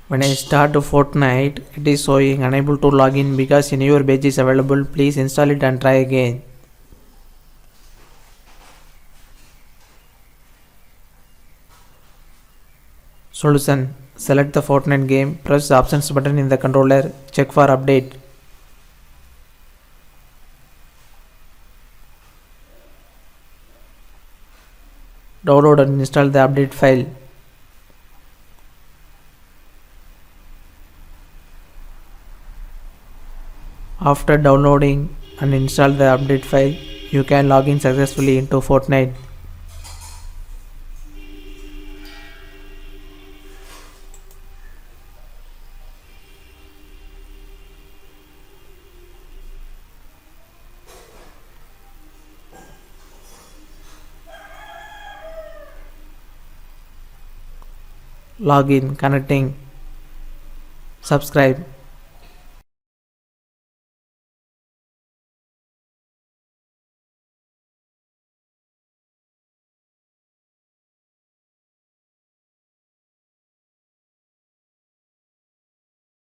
When I start to Fortnite, it is showing unable to log in because a newer page is available. Please install it and try again. Solution: select the Fortnite game, press the options button in the controller, check for update. Download and install the update file. After downloading and install the update file, you can log in successfully into Fortnite. Login, connecting, subscribe.